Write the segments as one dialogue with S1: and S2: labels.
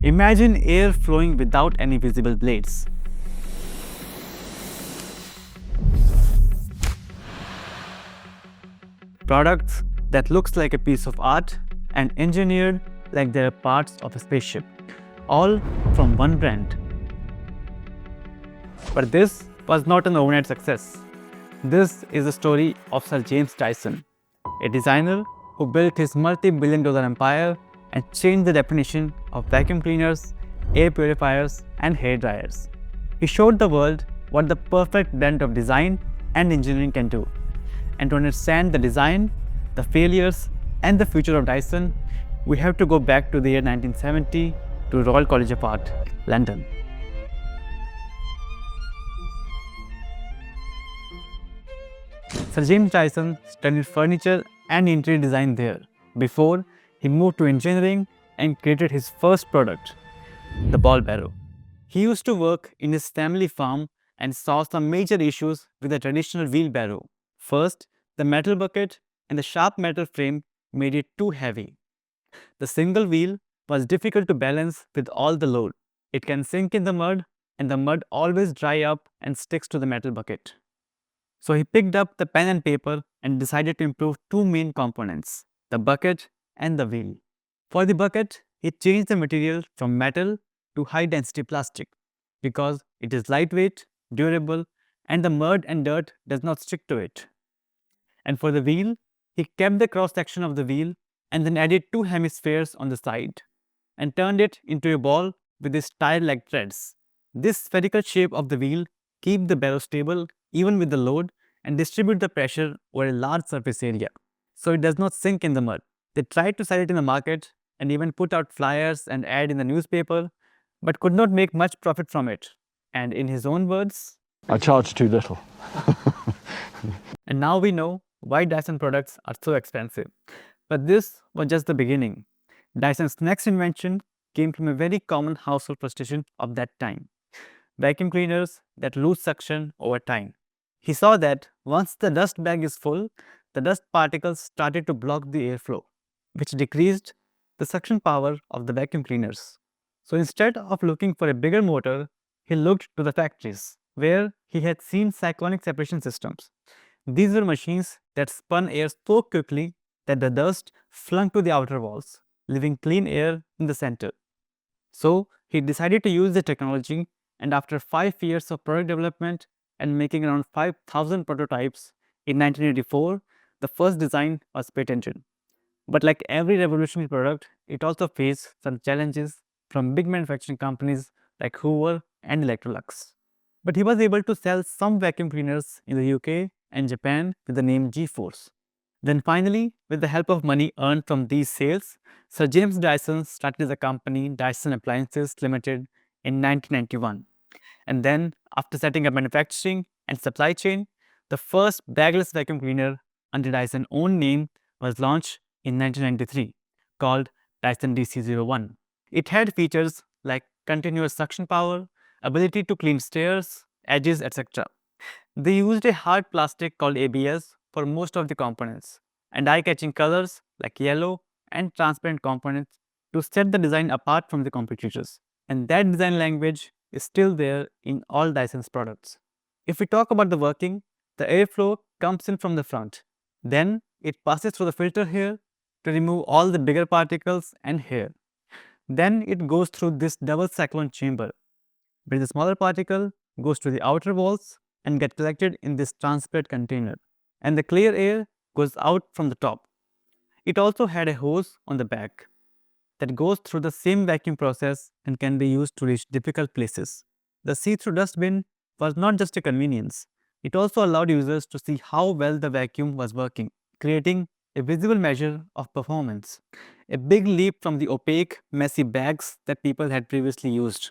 S1: Imagine air flowing without any visible blades. Products that looks like a piece of art and engineered like they're parts of a spaceship, all from one brand. But this was not an overnight success. This is the story of Sir James Dyson, a designer who built his multi-billion-dollar empire and changed the definition of vacuum cleaners, air purifiers, and hair dryers. He showed the world what the perfect blend of design and engineering can do. And to understand the design, the failures, and the future of Dyson, we have to go back to the year 1970 to Royal College of Art, London. Sir James Dyson studied furniture and interior design there before he moved to engineering and created his first product, the ball barrow. He used to work in his family farm and saw some major issues with the traditional wheelbarrow. First, the metal bucket and the sharp metal frame made it too heavy. The single wheel was difficult to balance with all the load. It can sink in the mud, and the mud always dry up and sticks to the metal bucket. So he picked up the pen and paper and decided to improve two main components, the bucket and the wheel. For the bucket, he changed the material from metal to high density plastic because it is lightweight, durable, and the mud and dirt does not stick to it. And for the wheel, he kept the cross section of the wheel and then added two hemispheres on the side and turned it into a ball with these tire-like threads. This spherical shape of the wheel keeps the barrow stable even with the load and distribute the pressure over a large surface area, so it does not sink in the mud. They tried to sell it in the market and even put out flyers and ad in the newspaper, but could not make much profit from it. And in his own words,
S2: I charge too little.
S1: and now we know why Dyson products are so expensive. But this was just the beginning. Dyson's next invention came from a very common household frustration of that time: vacuum cleaners that lose suction over time. He saw that once the dust bag is full, the dust particles started to block the airflow, which decreased the suction power of the vacuum cleaners. So instead of looking for a bigger motor, he looked to the factories, where he had seen cyclonic separation systems. These were machines that spun air so quickly that the dust flung to the outer walls, leaving clean air in the center. So he decided to use the technology, and after 5 years of product development and making around 5,000 prototypes, in 1984, the first design was patented. But like every revolutionary product, it also faced some challenges from big manufacturing companies like Hoover and Electrolux. But he was able to sell some vacuum cleaners in the UK and Japan with the name G-Force. Then finally, with the help of money earned from these sales, Sir James Dyson started the company Dyson Appliances Limited in 1991. And then, after setting up manufacturing and supply chain, the first bagless vacuum cleaner under Dyson's own name was launched in 1993, called Dyson DC-01. It had features like continuous suction power, ability to clean stairs, edges, etc. They used a hard plastic called ABS for most of the components, and eye-catching colors like yellow and transparent components to set the design apart from the competitors. And that design language is still there in all Dyson's products. If we talk about the working, the airflow comes in from the front. Then it passes through the filter here to remove all the bigger particles and hair. Then it goes through this double cyclone chamber, where the smaller particle goes to the outer walls and get collected in this transparent container, and the clear air goes out from the top. It also had a hose on the back that goes through the same vacuum process and can be used to reach difficult places. The see-through dustbin was not just a convenience, it also allowed users to see how well the vacuum was working, creating a visible measure of performance. A big leap from the opaque, messy bags that people had previously used.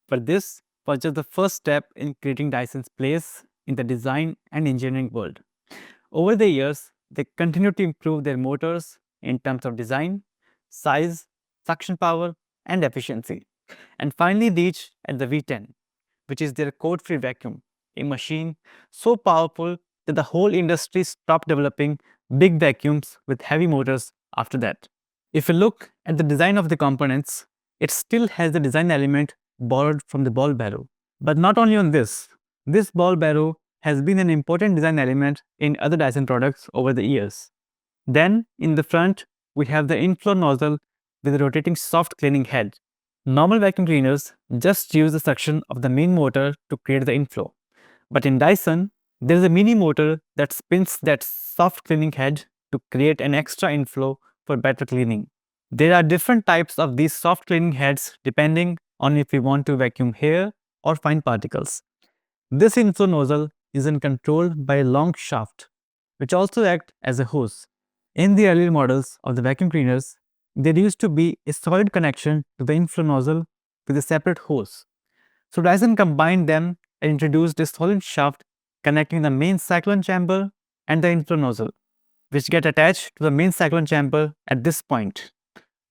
S1: But this was just the first step in creating Dyson's place in the design and engineering world. Over the years, they continued to improve their motors in terms of design, size, suction power, and efficiency, and finally reached at the V10, which is their code-free vacuum, a machine so powerful that the whole industry stopped developing big vacuums with heavy motors after that. If you look at the design of the components, it still has the design element borrowed from the ball barrow. But not only on this ball barrow has been an important design element in other Dyson products over the years. Then, in the front, we have the inflow nozzle with a rotating soft cleaning head. Normal vacuum cleaners just use the suction of the main motor to create the inflow. But in Dyson, there is a mini motor that spins that soft cleaning head to create an extra inflow for better cleaning. There are different types of these soft cleaning heads depending on if we want to vacuum hair or fine particles. This inflow nozzle is controlled by a long shaft, which also acts as a hose. In the earlier models of the vacuum cleaners, there used to be a solid connection to the inflow nozzle with a separate hose. So Dyson combined them and introduced a solid shaft connecting the main cyclone chamber and the inflow nozzle, which get attached to the main cyclone chamber at this point.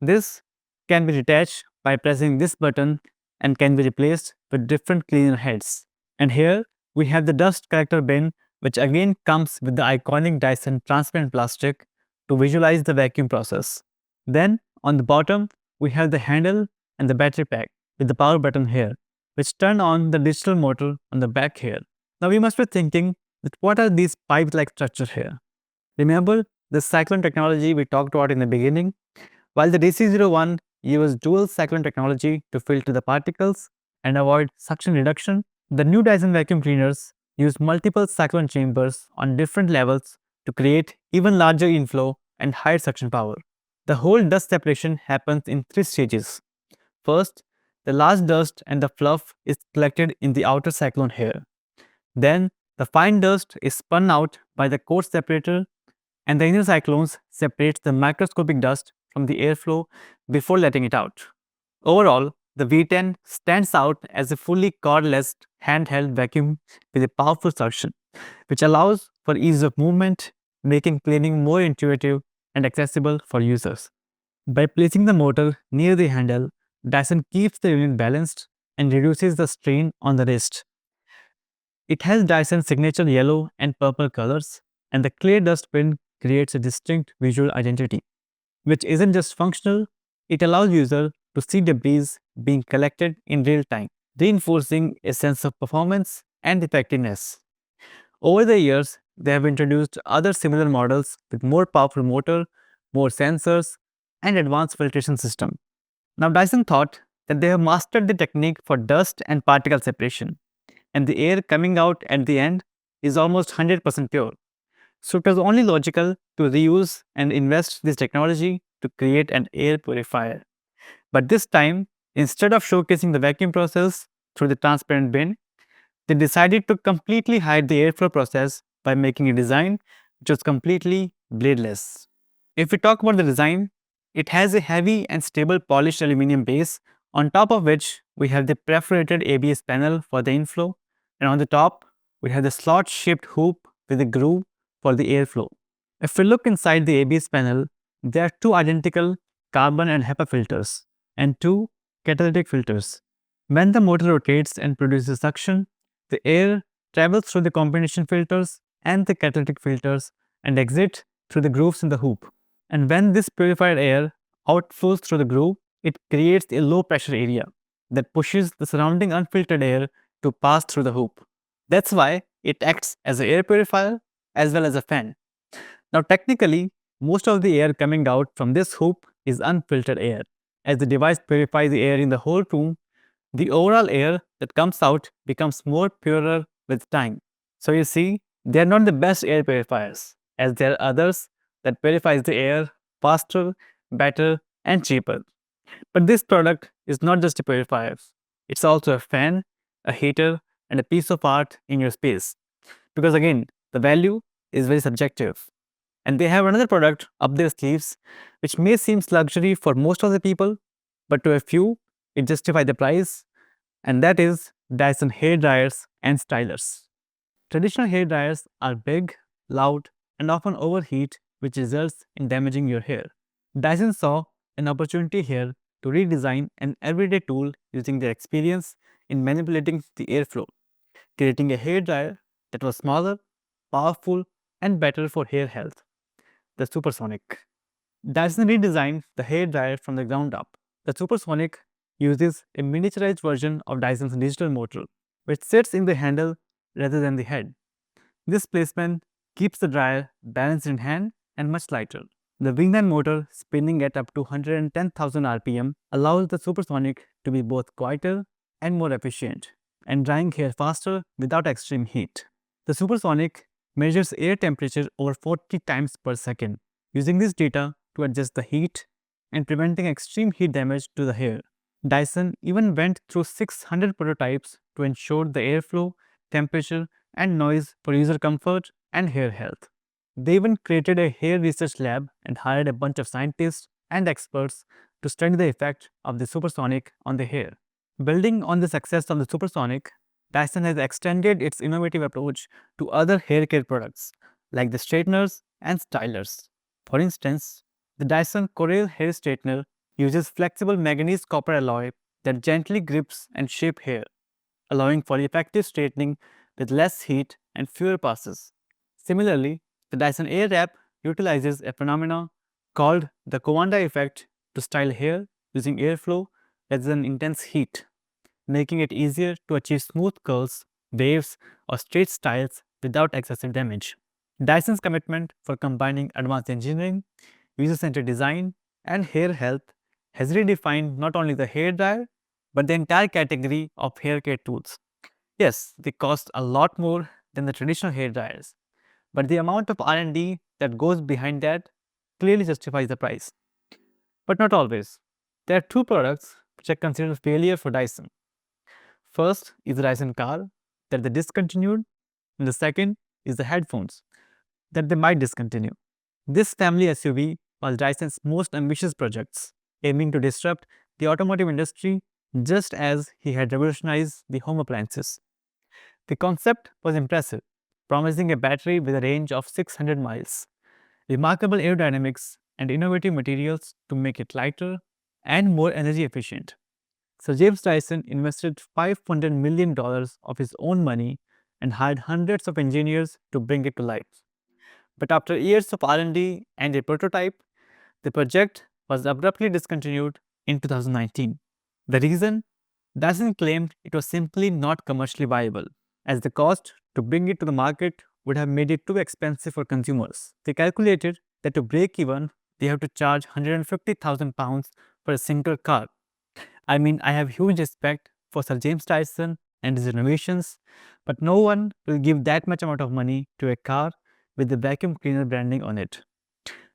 S1: This can be detached by pressing this button and can be replaced with different cleaner heads. And here we have the dust collector bin, which again comes with the iconic Dyson transparent plastic to visualize the vacuum process. Then on the bottom, we have the handle and the battery pack with the power button here, which turn on the digital motor on the back here. Now we must be thinking that what are these pipe-like structures here? Remember the cyclone technology we talked about in the beginning? While the DC01 used dual cyclone technology to filter the particles and avoid suction reduction, the new Dyson vacuum cleaners use multiple cyclone chambers on different levels to create even larger inflow and higher suction power. The whole dust separation happens in 3 stages. First, the large dust and the fluff is collected in the outer cyclone here. Then, the fine dust is spun out by the core separator, and the inner cyclones separates the microscopic dust from the airflow before letting it out. Overall, the V10 stands out as a fully cordless handheld vacuum with a powerful suction, which allows for ease of movement, making cleaning more intuitive and accessible for users. By placing the motor near the handle, Dyson keeps the unit balanced and reduces the strain on the wrist. It has Dyson's signature yellow and purple colors, and the clear dust bin creates a distinct visual identity, which isn't just functional, it allows users to see debris being collected in real time, reinforcing a sense of performance and effectiveness. Over the years, they have introduced other similar models with more powerful motor, more sensors, and advanced filtration system. Now Dyson thought that they have mastered the technique for dust and particle separation, and the air coming out at the end is almost 100% pure. So it was only logical to reuse and invest this technology to create an air purifier. But this time, instead of showcasing the vacuum process through the transparent bin, they decided to completely hide the airflow process by making a design which was completely bladeless. If we talk about the design, it has a heavy and stable polished aluminum base, on top of which we have the perforated ABS panel for the inflow, and on the top, we have the slot-shaped hoop with a groove for the airflow. If we look inside the ABS panel, there are two identical carbon and HEPA filters and two catalytic filters. When the motor rotates and produces suction, the air travels through the combination filters and the catalytic filters and exits through the grooves in the hoop. And when this purified air outflows through the groove, it creates a low pressure area that pushes the surrounding unfiltered air to pass through the hoop. That's why it acts as an air purifier as well as a fan. Now technically, most of the air coming out from this hoop is unfiltered air. As the device purifies the air in the whole room, the overall air that comes out becomes more purer with time. So you see, they are not the best air purifiers, as there are others that purifies the air faster, better, and cheaper. But this product is not just a purifier. It's also a fan, a heater, and a piece of art in your space. Because again, the value is very subjective. And they have another product up their sleeves, which may seem luxury for most of the people, but to a few, it justifies the price, and that is Dyson hair dryers and stylers. Traditional hair dryers are big, loud, and often overheat, which results in damaging your hair. Dyson saw an opportunity here to redesign an everyday tool using their experience in manipulating the airflow, creating a hair dryer that was smaller, powerful, and better for hair health, the Supersonic. Dyson redesigned the hair dryer from the ground up. The Supersonic uses a miniaturized version of Dyson's digital motor, which sits in the handle rather than the head. This placement keeps the dryer balanced in hand and much lighter. The V10 motor, spinning at up to 110,000 rpm, allows the Supersonic to be both quieter and more efficient, and drying hair faster without extreme heat. The Supersonic measures air temperature over 40 times per second, using this data to adjust the heat and preventing extreme heat damage to the hair. Dyson even went through 600 prototypes to ensure the airflow, temperature, and noise for user comfort and hair health. They even created a hair research lab and hired a bunch of scientists and experts to study the effect of the Supersonic on the hair. Building on the success of the Supersonic, Dyson has extended its innovative approach to other hair care products like the straighteners and stylers. For instance, the Dyson Coral Hair Straightener uses flexible manganese copper alloy that gently grips and shapes hair, allowing for effective straightening with less heat and fewer passes. Similarly, the Dyson Airwrap utilizes a phenomenon called the Coanda effect to style hair using airflow rather than intense heat, making it easier to achieve smooth curls, waves, or straight styles without excessive damage. Dyson's commitment for combining advanced engineering, user-centered design, and hair health has redefined not only the hair dryer but the entire category of hair care tools. Yes, they cost a lot more than the traditional hair dryers, but the amount of R&D that goes behind that clearly justifies the price. But not always. There are two products which are considered failure for Dyson. First is the Dyson car that they discontinued, and the second is the headphones that they might discontinue. This family SUV was Dyson's most ambitious projects, aiming to disrupt the automotive industry just as he had revolutionized the home appliances. The concept was impressive, promising a battery with a range of 600 miles, remarkable aerodynamics, and innovative materials to make it lighter and more energy efficient. Sir James Dyson invested $500 million of his own money and hired hundreds of engineers to bring it to life. But after years of R&D and a prototype, the project was abruptly discontinued in 2019. The reason? Dyson claimed it was simply not commercially viable, as the cost to bring it to the market would have made it too expensive for consumers. They calculated that to break even, they have to charge £150,000 for a single car. I mean, I have huge respect for Sir James Dyson and his innovations, but no one will give that much amount of money to a car with the vacuum cleaner branding on it.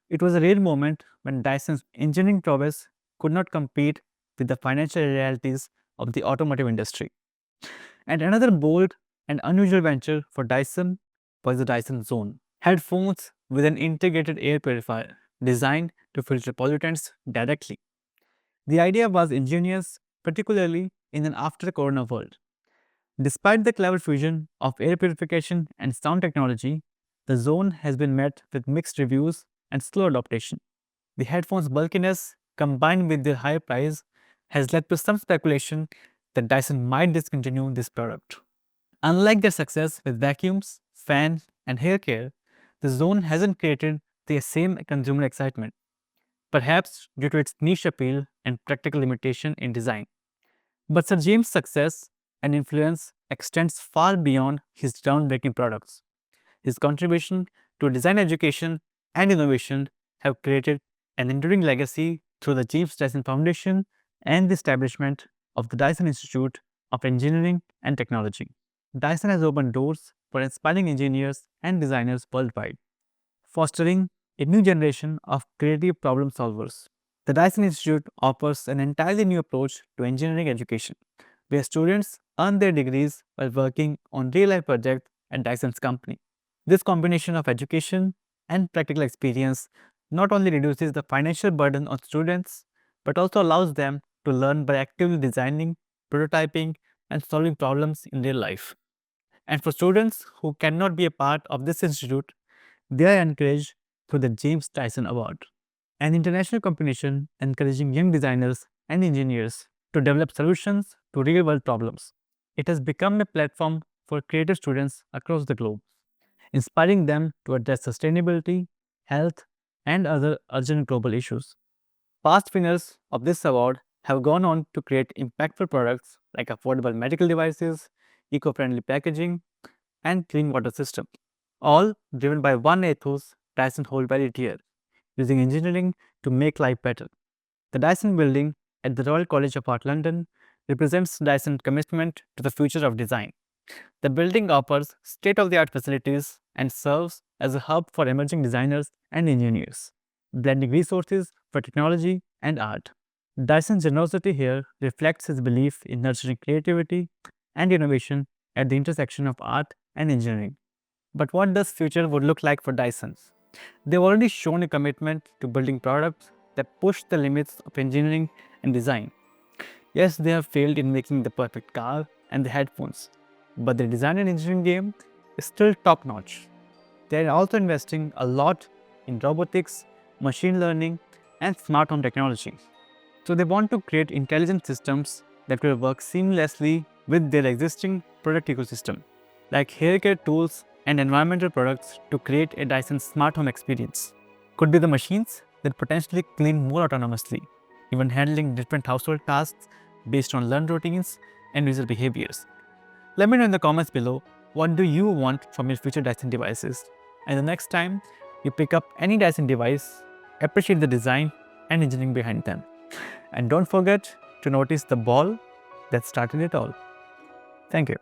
S1: It was a rare moment when Dyson's engineering prowess could not compete with the financial realities of the automotive industry. And another bold and unusual venture for Dyson was the Dyson Zone. Headphones with an integrated air purifier designed to filter pollutants directly. The idea was ingenious, particularly in an after-corona world. Despite the clever fusion of air purification and sound technology, the Zone has been met with mixed reviews and slow adoption. The headphones' bulkiness, combined with their high price, has led to some speculation that Dyson might discontinue this product. Unlike their success with vacuums, fans, and hair care, the Zone hasn't created the same consumer excitement, perhaps due to its niche appeal and practical limitation in design. But Sir James' success and influence extends far beyond his groundbreaking products. His contribution to design education and innovation have created an enduring legacy through the James Dyson Foundation and the establishment of the Dyson Institute of Engineering and Technology. Dyson has opened doors for inspiring engineers and designers worldwide, fostering a new generation of creative problem solvers. The Dyson Institute offers an entirely new approach to engineering education, where students earn their degrees while working on real-life projects at Dyson's company. This combination of education and practical experience not only reduces the financial burden on students, but also allows them to learn by actively designing, prototyping, and solving problems in real life. And for students who cannot be a part of this institute, they are encouraged through the James Dyson Award, an international competition encouraging young designers and engineers to develop solutions to real-world problems. It has become a platform for creative students across the globe, inspiring them to address sustainability, health, and other urgent global issues. Past winners of this award have gone on to create impactful products like affordable medical devices, eco-friendly packaging, and clean water systems, all driven by one ethos Dyson hold very dear, using engineering to make life better. The Dyson building at the Royal College of Art London represents Dyson's commitment to the future of design. The building offers state-of-the-art facilities and serves as a hub for emerging designers and engineers, blending resources for technology and art. Dyson's generosity here reflects his belief in nurturing creativity and innovation at the intersection of art and engineering. But what does future would look like for Dyson? They've already shown a commitment to building products that push the limits of engineering and design. Yes, they have failed in making the perfect car and the headphones, but their design and engineering game is still top notch. They are also investing a lot in robotics, machine learning, and smart home technology. So they want to create intelligent systems that will work seamlessly with their existing product ecosystem, like hair care tools and environmental products to create a Dyson smart home experience. Could be the machines that potentially clean more autonomously, even handling different household tasks based on learned routines and user behaviors. Let me know in the comments below, what do you want from your future Dyson devices? And the next time you pick up any Dyson device, appreciate the design and engineering behind them. And don't forget to notice the ball that started it all. Thank you.